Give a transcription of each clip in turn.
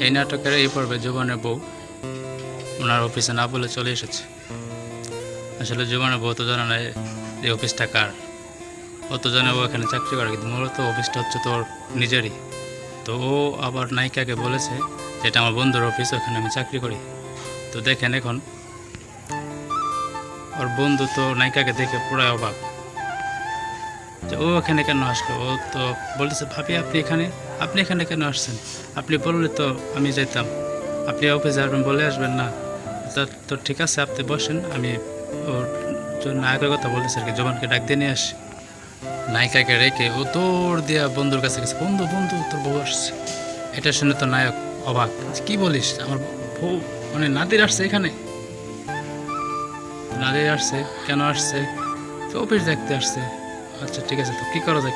এই নাটকের এই পর্বে জীবনের বউ ওনার অফিসে না বলে চলে এসেছে। আসলে জীবনের বউ তো জানে না এই অফিসটা কার। ও তো জানে ও এখানে চাকরি করে, কিন্তু মূলত অফিসটা হচ্ছে তোর নিজেরই। তো ও আবার নায়িকাকে বলেছে যে এটা আমার বন্ধুর অফিস, ওখানে আমি চাকরি করি। তো দেখেন এখন ওর বন্ধু তো নায়িকাকে দেখে পুরাই অবাক যে ও এখানে কেন আসলো। ও তো বলতেছে, ভাবি আপনি এখানে কেন আসছেন? আপনি বললে তো আমি যেতাম। আপনি অফিসে আসবেন বলে আসবেন না। তো ঠিক আছে, আপনি বসেন, আমি ওর জন্য নায়কের কথা বলতেছি আর কি, জবানকে ডাক দিয়ে নিয়ে আসি। নায়িকাকে রেখে ও দৌড় দিয়া বন্ধুর কাছে গেছে, বন্ধু বন্ধু তোর বউ আসছে। এটা শুনে তো নায়ক অবাক, কি বলিস, আমার বউ মানে নাদির আসছে এখানে? নাদির আসছে কেন আসছে? তো অফিস দেখতে আসছে। আচ্ছা ঠিক আছে, তো কী করা যায়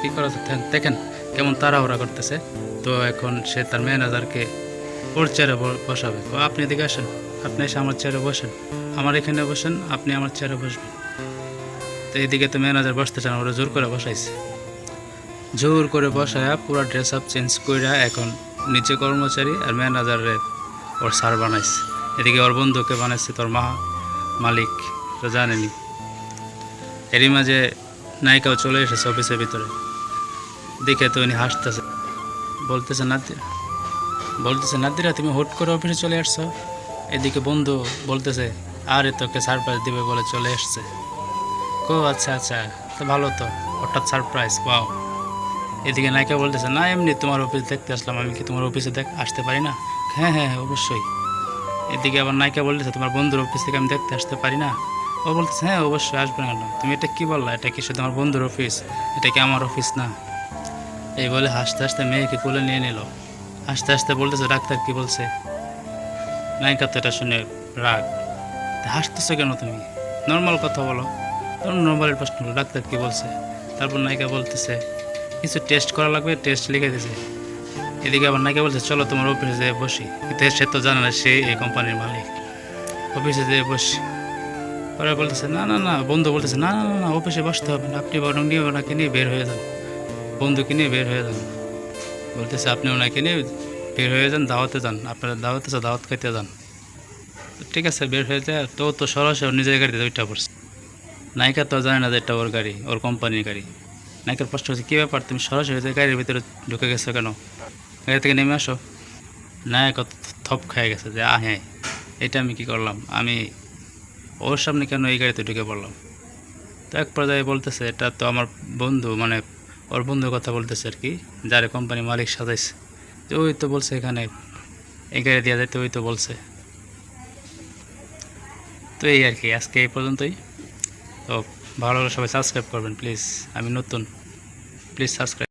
দেখেন কেমন তাড়াহুড়া করতেছে। তো এখন সে তার ম্যানেজারকে ওর চেয়ারে বসাবে। তো আপনি এদিকে আসেন, আপনি এসে আমার চেয়ারে বসেন, আমার এখানে বসেন, আপনি আমার চেয়ারে বসবেন। তো এদিকে তো ম্যানেজার বসতে চান, ওরা জোর করে বসাইছে। জোর করে বসায়া পুরো ড্রেস আপ চেঞ্জ কইরা এখন নিচে কর্মচারী আর ম্যানেজারে ওর স্যার বানাইছে। এদিকে ওর বন্ধুকে বানাইছে তোর মালিক, তো জানেনি। এরই মাঝে নায়িকাও চলে এসেছে অফিসের ভিতরে। দেখে তো উনি হাসতেছে, বলতেছে নাদিরা তুমি হুট করে অফিসে চলে আসছো। এদিকে বন্ধু বলতেছে, আরে তোকে সারপ্রাইজ দিবে বলে চলে এসছে। আচ্ছা আচ্ছা, তো ভালো তো, হঠাৎ সারপ্রাইজ, পাও। এদিকে নায়িকা বলতেছে, না এমনি তোমার অফিস দেখতে আসলাম, আমি কি তোমার অফিসে আসতে পারি না? হ্যাঁ হ্যাঁ অবশ্যই। এদিকে আবার নায়িকা বলতেছে, তোমার বন্ধুর অফিস থেকে আমি দেখতে আসতে পারি না? ও বলতেছে, হ্যাঁ অবশ্যই আসবে না কেন? তুমি এটা কি বললা? এটা কি শুধু আমার বন্ধুর অফিস, এটা কি আমার অফিস না? এই বলে হাসতে হাসতে মেয়েকে কোলে নিয়ে নিল। হাসতে হাসতে বলতেছে, ডাক্তার কি বলছে? নায়িকা তো এটা শুনে রাগ, হাসতেছো কেন তুমি? নর্মাল কথা বলো। তখন নর্মালের প্রশ্ন হলো, ডাক্তার কি বলছে? তারপর নায়িকা বলতেছে, কিছু টেস্ট করা লাগবে, টেস্ট লিখে দিয়েছে। এদিকে আবার নায়িকা বলছে, চলো তোমার অফিসে যেয়ে বসি। কিন্তু সে তো জানে না সে এই কোম্পানির মালিক। অফিসে যেয়ে বসি। পরে বলতেছে, না না না, বন্ধু বলতেছে, না না না না, অফিসে বসতে হবে না, আপনি বরং নিয়ে ওনাকে নিয়ে বের হয়ে যান, বন্ধুকে নিয়ে বের হয়ে যান। বলতেছে, আপনি ওনাকে নিয়ে বের হয়ে যান, দাওয়াতে যান, আপনারা দাওয়াতে দাওয়াত খাইতে যান। ঠিক আছে, বের হয়ে যায়। তো সরাসরি ওর নিজের গাড়িতে ওইটা পড়ছে। নায়িকা তো জানে না যে এটা ওর গাড়ি, ওর কোম্পানির গাড়ি। নায়িকার প্রশ্ন হচ্ছে, কী ব্যাপার, তুমি সরাসরি যে গাড়ির ভিতরে ঢুকে গেছো কেন? গাড়ি থেকে নেমে আসো। নায়ক থপ খেয়ে গেছে যে হ্যাঁ, এটা আমি কি করলাম, আমি ওর সামনে কেন এই গাড়িতে ঢুকে পড়লাম? তো এক পর্যায়ে বলতেছে, এটা তো আমার বন্ধু, মানে ওর বন্ধুর কথা বলতেছে আর কি, যার কোম্পানি মালিক সাজাইছে, যে ওই তো বলছে এখানে এই গাড়ি দেওয়া যাইতে, ওই তো বলছে। তো এই আর কি, আজকে এই পর্যন্তই। তো ভালো হলে সবাই সাবস্ক্রাইব করবেন প্লিজ, আমি নতুন, প্লিজ সাবস্ক্রাইব।